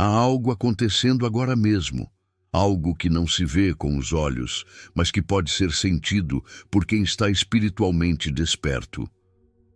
Há algo acontecendo agora mesmo, algo que não se vê com os olhos, mas que pode ser sentido por quem está espiritualmente desperto.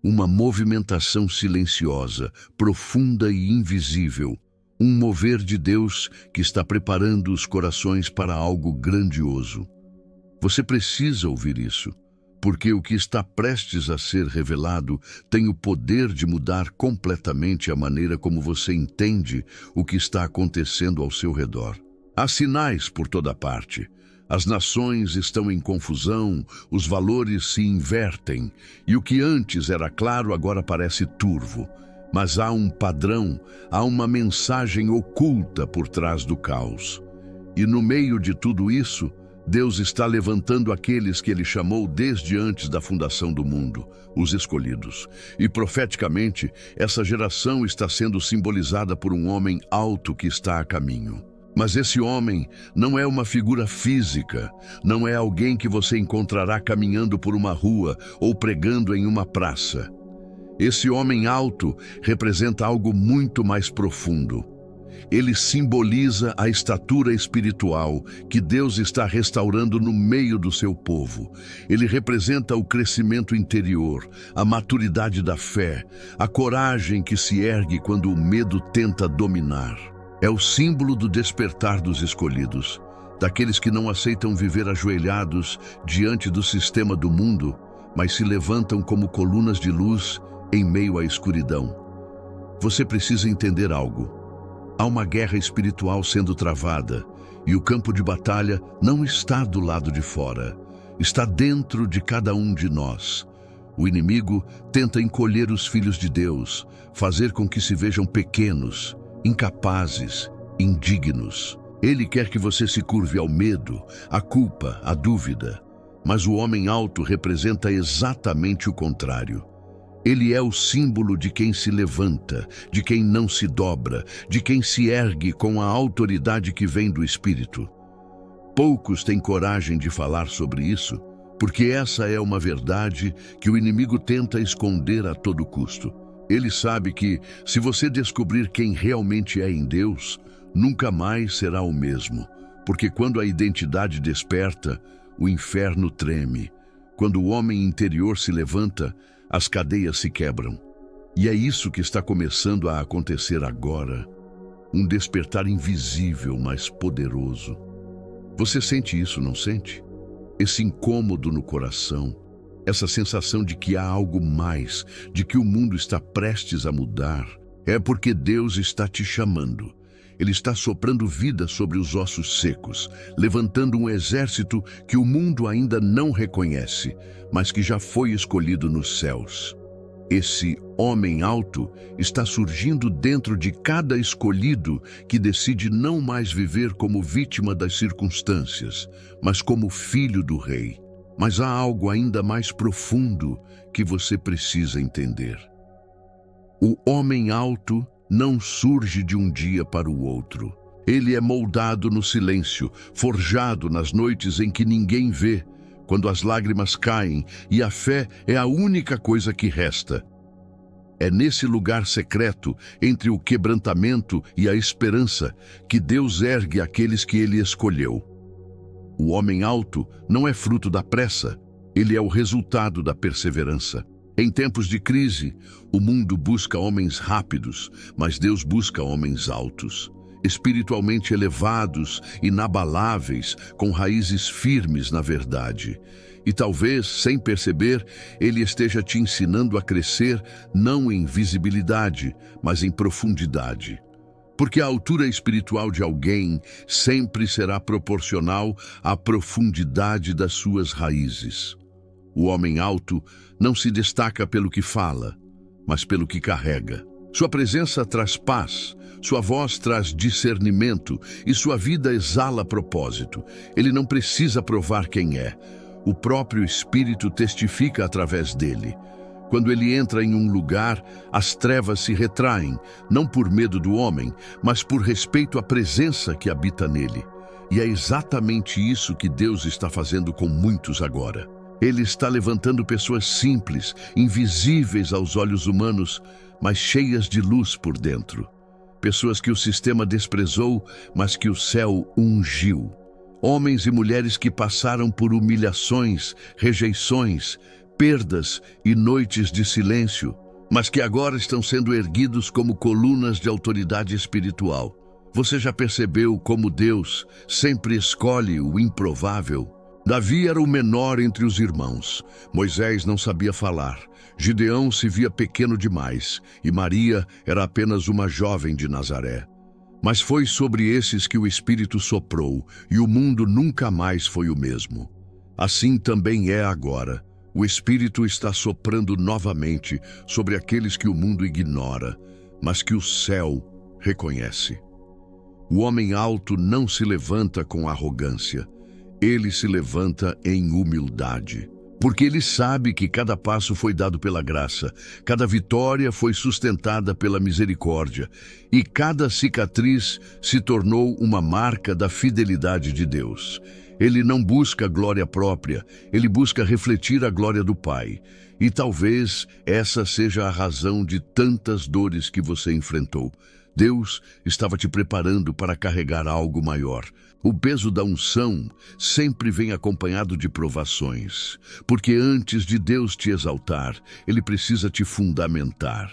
Uma movimentação silenciosa, profunda e invisível, um mover de Deus que está preparando os corações para algo grandioso. Você precisa ouvir isso, porque o que está prestes a ser revelado tem o poder de mudar completamente a maneira como você entende o que está acontecendo ao seu redor. Há sinais por toda parte. As nações estão em confusão, os valores se invertem, e o que antes era claro agora parece turvo. Mas há um padrão, há uma mensagem oculta por trás do caos. E no meio de tudo isso, Deus está levantando aqueles que Ele chamou desde antes da fundação do mundo, os escolhidos. E profeticamente, essa geração está sendo simbolizada por um homem alto que está a caminho. Mas esse homem não é uma figura física, não é alguém que você encontrará caminhando por uma rua ou pregando em uma praça. Esse homem alto representa algo muito mais profundo. Ele simboliza a estatura espiritual que Deus está restaurando no meio do seu povo. Ele representa o crescimento interior, a maturidade da fé, a coragem que se ergue quando o medo tenta dominar. É o símbolo do despertar dos escolhidos, daqueles que não aceitam viver ajoelhados diante do sistema do mundo, mas se levantam como colunas de luz em meio à escuridão. Você precisa entender algo. Há uma guerra espiritual sendo travada, e o campo de batalha não está do lado de fora, está dentro de cada um de nós. O inimigo tenta encolher os filhos de Deus, fazer com que se vejam pequenos, incapazes, indignos. Ele quer que você se curve ao medo, à culpa, à dúvida. Mas o homem alto representa exatamente o contrário. Ele é o símbolo de quem se levanta, de quem não se dobra, de quem se ergue com a autoridade que vem do Espírito. Poucos têm coragem de falar sobre isso, porque essa é uma verdade que o inimigo tenta esconder a todo custo. Ele sabe que, se você descobrir quem realmente é em Deus, nunca mais será o mesmo, porque quando a identidade desperta, o inferno treme. Quando o homem interior se levanta, as cadeias se quebram. E é isso que está começando a acontecer agora. Um despertar invisível, mas poderoso. Você sente isso, não sente? Esse incômodo no coração, essa sensação de que há algo mais, de que o mundo está prestes a mudar. É porque Deus está te chamando. Ele está soprando vida sobre os ossos secos, levantando um exército que o mundo ainda não reconhece, mas que já foi escolhido nos céus. Esse homem alto está surgindo dentro de cada escolhido que decide não mais viver como vítima das circunstâncias, mas como filho do Rei. Mas há algo ainda mais profundo que você precisa entender. O homem alto não surge de um dia para o outro. Ele é moldado no silêncio, forjado nas noites em que ninguém vê, quando as lágrimas caem e a fé é a única coisa que resta. É nesse lugar secreto, entre o quebrantamento e a esperança, que Deus ergue aqueles que Ele escolheu. O homem alto não é fruto da pressa, ele é o resultado da perseverança. Em tempos de crise, o mundo busca homens rápidos, mas Deus busca homens altos, espiritualmente elevados, inabaláveis, com raízes firmes na verdade. E talvez, sem perceber, Ele esteja te ensinando a crescer não em visibilidade, mas em profundidade. Porque a altura espiritual de alguém sempre será proporcional à profundidade das suas raízes. O homem alto não se destaca pelo que fala, mas pelo que carrega. Sua presença traz paz, sua voz traz discernimento e sua vida exala propósito. Ele não precisa provar quem é. O próprio Espírito testifica através dele. Quando ele entra em um lugar, as trevas se retraem, não por medo do homem, mas por respeito à presença que habita nele. E é exatamente isso que Deus está fazendo com muitos agora. Ele está levantando pessoas simples, invisíveis aos olhos humanos, mas cheias de luz por dentro. Pessoas que o sistema desprezou, mas que o céu ungiu. Homens e mulheres que passaram por humilhações, rejeições, perdas e noites de silêncio, mas que agora estão sendo erguidos como colunas de autoridade espiritual. Você já percebeu como Deus sempre escolhe o improvável? Davi era o menor entre os irmãos. Moisés não sabia falar. Gideão se via pequeno demais. E Maria era apenas uma jovem de Nazaré. Mas foi sobre esses que o Espírito soprou, e o mundo nunca mais foi o mesmo. Assim também é agora. O Espírito está soprando novamente sobre aqueles que o mundo ignora, mas que o céu reconhece. O homem alto não se levanta com arrogância. Ele se levanta em humildade, porque ele sabe que cada passo foi dado pela graça, cada vitória foi sustentada pela misericórdia, e cada cicatriz se tornou uma marca da fidelidade de Deus. Ele não busca glória própria, ele busca refletir a glória do Pai. E talvez essa seja a razão de tantas dores que você enfrentou. Deus estava te preparando para carregar algo maior. O peso da unção sempre vem acompanhado de provações, porque antes de Deus te exaltar, Ele precisa te fundamentar.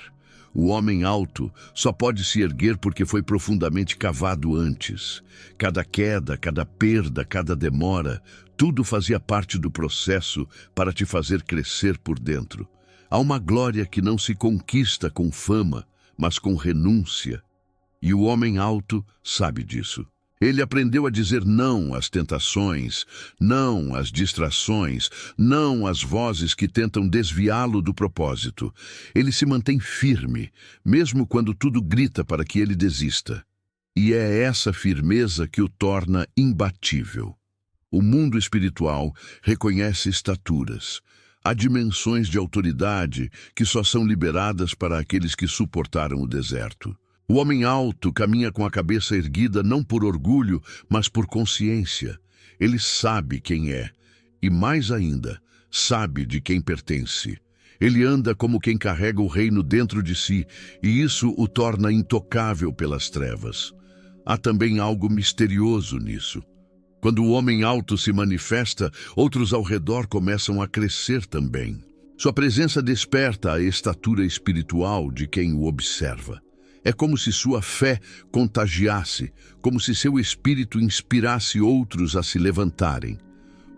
O homem alto só pode se erguer porque foi profundamente cavado antes. Cada queda, cada perda, cada demora, tudo fazia parte do processo para te fazer crescer por dentro. Há uma glória que não se conquista com fama, mas com renúncia. E o homem alto sabe disso. Ele aprendeu a dizer não às tentações, não às distrações, não às vozes que tentam desviá-lo do propósito. Ele se mantém firme, mesmo quando tudo grita para que ele desista. E é essa firmeza que o torna imbatível. O mundo espiritual reconhece estaturas. Há dimensões de autoridade que só são liberadas para aqueles que suportaram o deserto. O homem alto caminha com a cabeça erguida não por orgulho, mas por consciência. Ele sabe quem é, e mais ainda, sabe de quem pertence. Ele anda como quem carrega o reino dentro de si, e isso o torna intocável pelas trevas. Há também algo misterioso nisso. Quando o homem alto se manifesta, outros ao redor começam a crescer também. Sua presença desperta a estatura espiritual de quem o observa. É como se sua fé contagiasse, como se seu espírito inspirasse outros a se levantarem.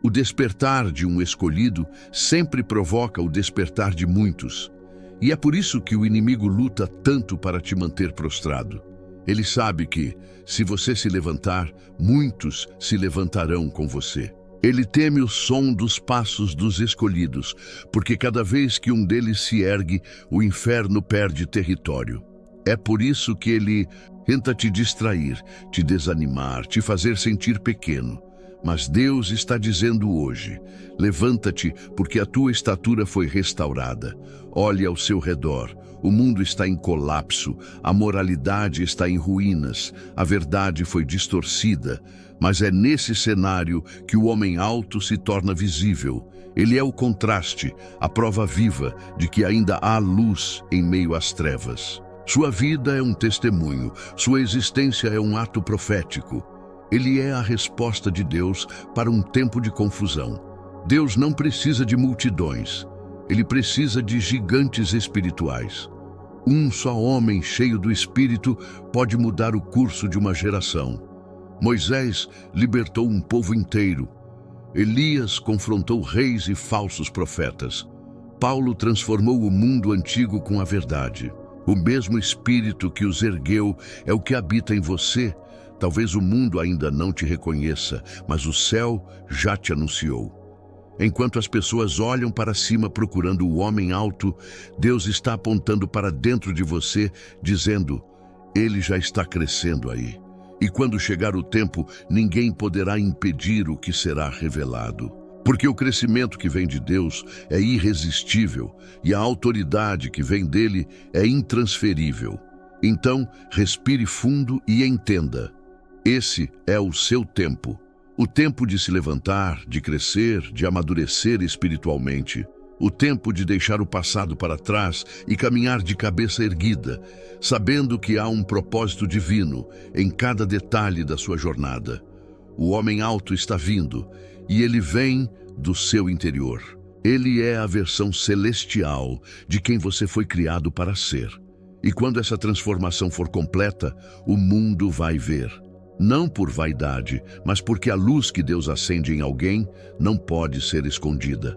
O despertar de um escolhido sempre provoca o despertar de muitos. E é por isso que o inimigo luta tanto para te manter prostrado. Ele sabe que, se você se levantar, muitos se levantarão com você. Ele teme o som dos passos dos escolhidos, porque cada vez que um deles se ergue, o inferno perde território. É por isso que ele tenta te distrair, te desanimar, te fazer sentir pequeno. Mas Deus está dizendo hoje, levanta-te, porque a tua estatura foi restaurada. Olhe ao seu redor, o mundo está em colapso, a moralidade está em ruínas, a verdade foi distorcida. Mas é nesse cenário que o homem alto se torna visível. Ele é o contraste, a prova viva de que ainda há luz em meio às trevas. Sua vida é um testemunho, sua existência é um ato profético. Ele é a resposta de Deus para um tempo de confusão. Deus não precisa de multidões, ele precisa de gigantes espirituais. Um só homem cheio do Espírito pode mudar o curso de uma geração. Moisés libertou um povo inteiro. Elias confrontou reis e falsos profetas. Paulo transformou o mundo antigo com a verdade. O mesmo Espírito que os ergueu é o que habita em você. Talvez o mundo ainda não te reconheça, mas o céu já te anunciou. Enquanto as pessoas olham para cima procurando o homem alto, Deus está apontando para dentro de você, dizendo, ele já está crescendo aí. E quando chegar o tempo, ninguém poderá impedir o que será revelado. Porque o crescimento que vem de Deus é irresistível e a autoridade que vem dele é intransferível. Então, respire fundo e entenda. Esse é o seu tempo. O tempo de se levantar, de crescer, de amadurecer espiritualmente. O tempo de deixar o passado para trás e caminhar de cabeça erguida, sabendo que há um propósito divino em cada detalhe da sua jornada. O homem alto está vindo, e ele vem do seu interior. Ele é a versão celestial de quem você foi criado para ser. E quando essa transformação for completa, o mundo vai ver. Não por vaidade, mas porque a luz que Deus acende em alguém não pode ser escondida.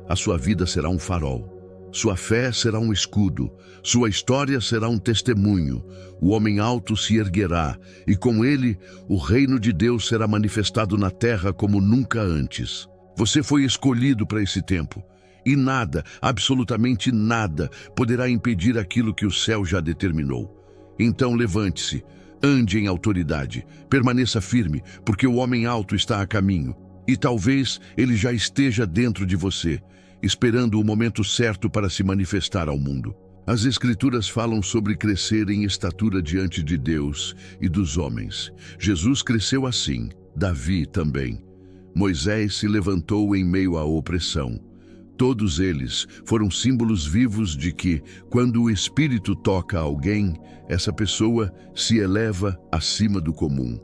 A sua vida será um farol. Sua fé será um escudo. Sua história será um testemunho. O homem alto se erguerá, e com ele, o reino de Deus será manifestado na terra como nunca antes. Você foi escolhido para esse tempo. E nada, absolutamente nada, poderá impedir aquilo que o céu já determinou. Então levante-se, ande em autoridade, permaneça firme, porque o homem alto está a caminho. E talvez ele já esteja dentro de você, esperando o momento certo para se manifestar ao mundo. As Escrituras falam sobre crescer em estatura diante de Deus e dos homens. Jesus cresceu assim, Davi também. Moisés se levantou em meio à opressão. Todos eles foram símbolos vivos de que, quando o Espírito toca alguém, essa pessoa se eleva acima do comum.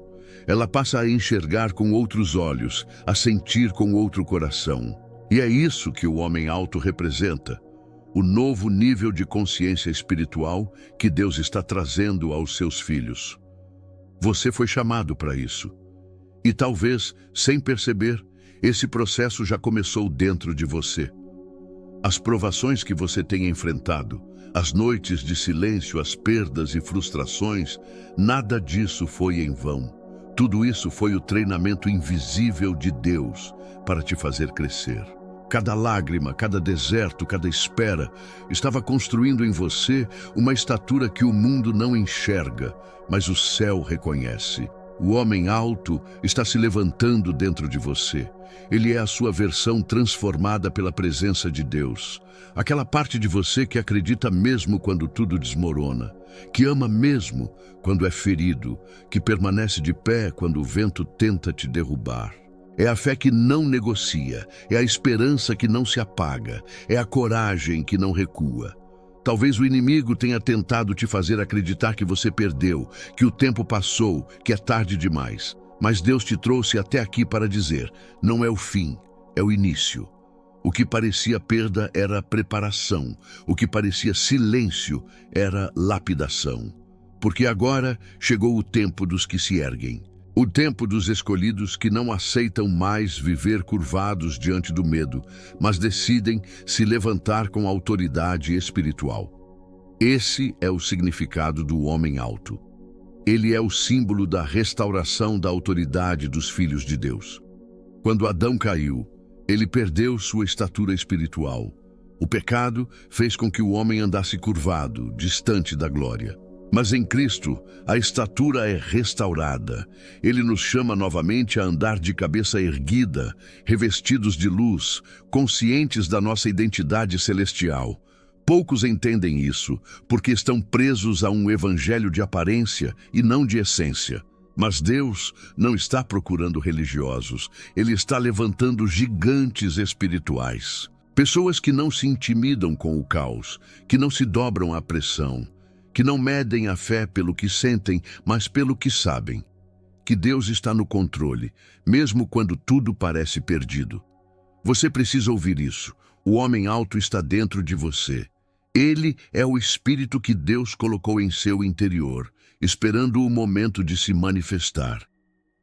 Ela passa a enxergar com outros olhos, a sentir com outro coração. E é isso que o homem alto representa, o novo nível de consciência espiritual que Deus está trazendo aos seus filhos. Você foi chamado para isso. E talvez, sem perceber, esse processo já começou dentro de você. As provações que você tem enfrentado, as noites de silêncio, as perdas e frustrações, nada disso foi em vão. Tudo isso foi o treinamento invisível de Deus para te fazer crescer. Cada lágrima, cada deserto, cada espera estava construindo em você uma estatura que o mundo não enxerga, mas o céu reconhece. O homem alto está se levantando dentro de você. Ele é a sua versão transformada pela presença de Deus. Aquela parte de você que acredita mesmo quando tudo desmorona, que ama mesmo quando é ferido, que permanece de pé quando o vento tenta te derrubar. É a fé que não negocia, é a esperança que não se apaga, é a coragem que não recua. Talvez o inimigo tenha tentado te fazer acreditar que você perdeu, que o tempo passou, que é tarde demais. Mas Deus te trouxe até aqui para dizer, não é o fim, é o início. O que parecia perda era preparação, o que parecia silêncio era lapidação. Porque agora chegou o tempo dos que se erguem. O tempo dos escolhidos que não aceitam mais viver curvados diante do medo, mas decidem se levantar com autoridade espiritual. Esse é o significado do homem alto. Ele é o símbolo da restauração da autoridade dos filhos de Deus. Quando Adão caiu, ele perdeu sua estatura espiritual. O pecado fez com que o homem andasse curvado, distante da glória. Mas em Cristo, a estatura é restaurada. Ele nos chama novamente a andar de cabeça erguida, revestidos de luz, conscientes da nossa identidade celestial. Poucos entendem isso, porque estão presos a um evangelho de aparência e não de essência. Mas Deus não está procurando religiosos, Ele está levantando gigantes espirituais. Pessoas que não se intimidam com o caos, que não se dobram à pressão, que não medem a fé pelo que sentem, mas pelo que sabem. Que Deus está no controle, mesmo quando tudo parece perdido. Você precisa ouvir isso. O homem alto está dentro de você. Ele é o espírito que Deus colocou em seu interior, esperando o momento de se manifestar.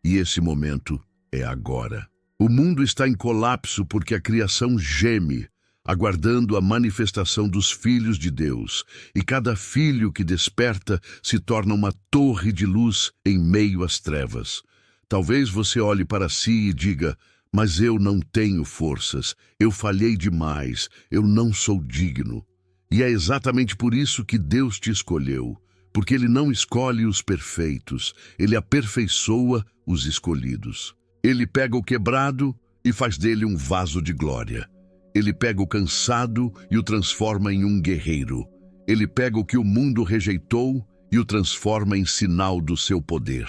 E esse momento é agora. O mundo está em colapso porque a criação geme, aguardando a manifestação dos filhos de Deus, e cada filho que desperta se torna uma torre de luz em meio às trevas. Talvez você olhe para si e diga, mas eu não tenho forças, eu falhei demais, eu não sou digno. E é exatamente por isso que Deus te escolheu, porque Ele não escolhe os perfeitos, Ele aperfeiçoa os escolhidos. Ele pega o quebrado e faz dele um vaso de glória. Ele pega o cansado e o transforma em um guerreiro. Ele pega o que o mundo rejeitou e o transforma em sinal do seu poder.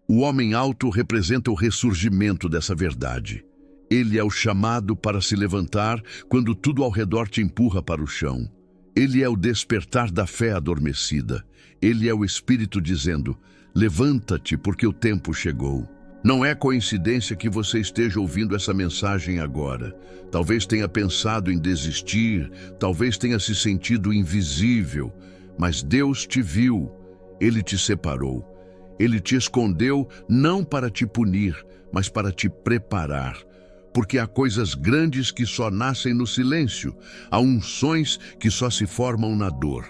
O homem alto representa o ressurgimento dessa verdade. Ele é o chamado para se levantar quando tudo ao redor te empurra para o chão. Ele é o despertar da fé adormecida. Ele é o Espírito dizendo: levanta-te, porque o tempo chegou. Não é coincidência que você esteja ouvindo essa mensagem agora. Talvez tenha pensado em desistir, talvez tenha se sentido invisível, mas Deus te viu, Ele te separou. Ele te escondeu não para te punir, mas para te preparar. Porque há coisas grandes que só nascem no silêncio, há unções que só se formam na dor.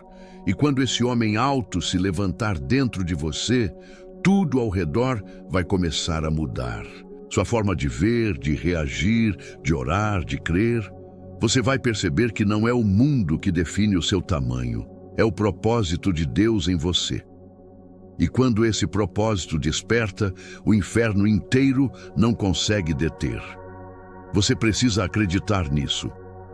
E quando esse homem alto se levantar dentro de você, tudo ao redor vai começar a mudar. Sua forma de ver, de reagir, de orar, de crer. Você vai perceber que não é o mundo que define o seu tamanho, é o propósito de Deus em você. E quando esse propósito desperta, o inferno inteiro não consegue deter. Você precisa acreditar nisso.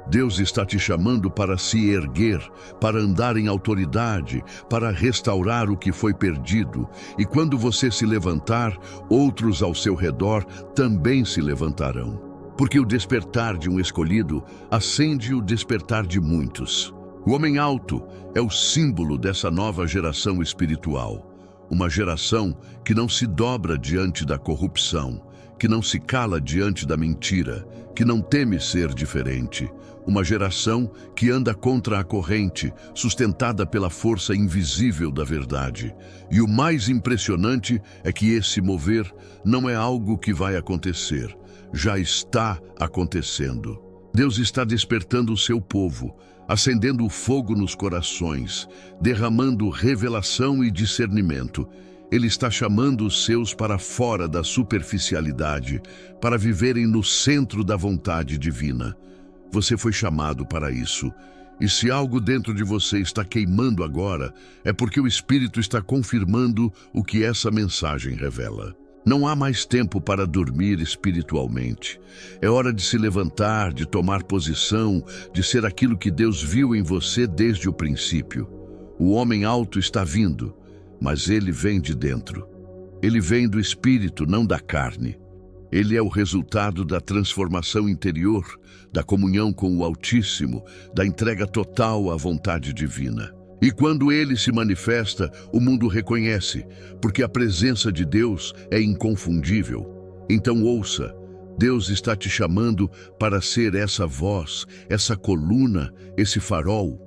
Deus está te chamando para se erguer, para andar em autoridade, para restaurar o que foi perdido. E quando você se levantar, outros ao seu redor também se levantarão. Porque o despertar de um escolhido acende o despertar de muitos. O homem alto é o símbolo dessa nova geração espiritual. Uma geração que não se dobra diante da corrupção, que não se cala diante da mentira, que não teme ser diferente. Uma geração que anda contra a corrente, sustentada pela força invisível da verdade. E o mais impressionante é que esse mover não é algo que vai acontecer, já está acontecendo. Deus está despertando o seu povo, acendendo o fogo nos corações, derramando revelação e discernimento. Ele está chamando os seus para fora da superficialidade, para viverem no centro da vontade divina. Você foi chamado para isso. E se algo dentro de você está queimando agora, é porque o Espírito está confirmando o que essa mensagem revela. Não há mais tempo para dormir espiritualmente. É hora de se levantar, de tomar posição, de ser aquilo que Deus viu em você desde o princípio. O homem alto está vindo, mas ele vem de dentro. Ele vem do Espírito, não da carne. Ele é o resultado da transformação interior, da comunhão com o Altíssimo, da entrega total à vontade divina. E quando ele se manifesta, o mundo reconhece, porque a presença de Deus é inconfundível. Então ouça, Deus está te chamando para ser essa voz, essa coluna, esse farol.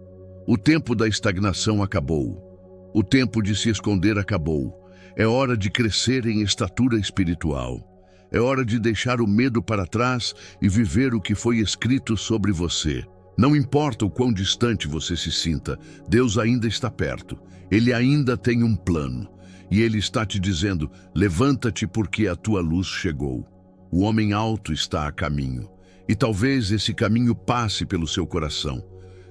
O tempo da estagnação acabou. O tempo de se esconder acabou. É hora de crescer em estatura espiritual. É hora de deixar o medo para trás e viver o que foi escrito sobre você. Não importa o quão distante você se sinta, Deus ainda está perto. Ele ainda tem um plano. E Ele está te dizendo: levanta-te porque a tua luz chegou. O homem alto está a caminho. E talvez esse caminho passe pelo seu coração.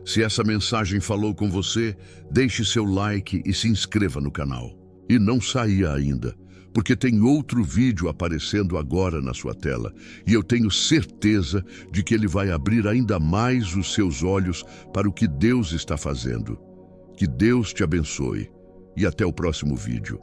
Se essa mensagem falou com você, deixe seu like e se inscreva no canal. E não saia ainda, porque tem outro vídeo aparecendo agora na sua tela, e eu tenho certeza de que ele vai abrir ainda mais os seus olhos para o que Deus está fazendo. Que Deus te abençoe, e até o próximo vídeo.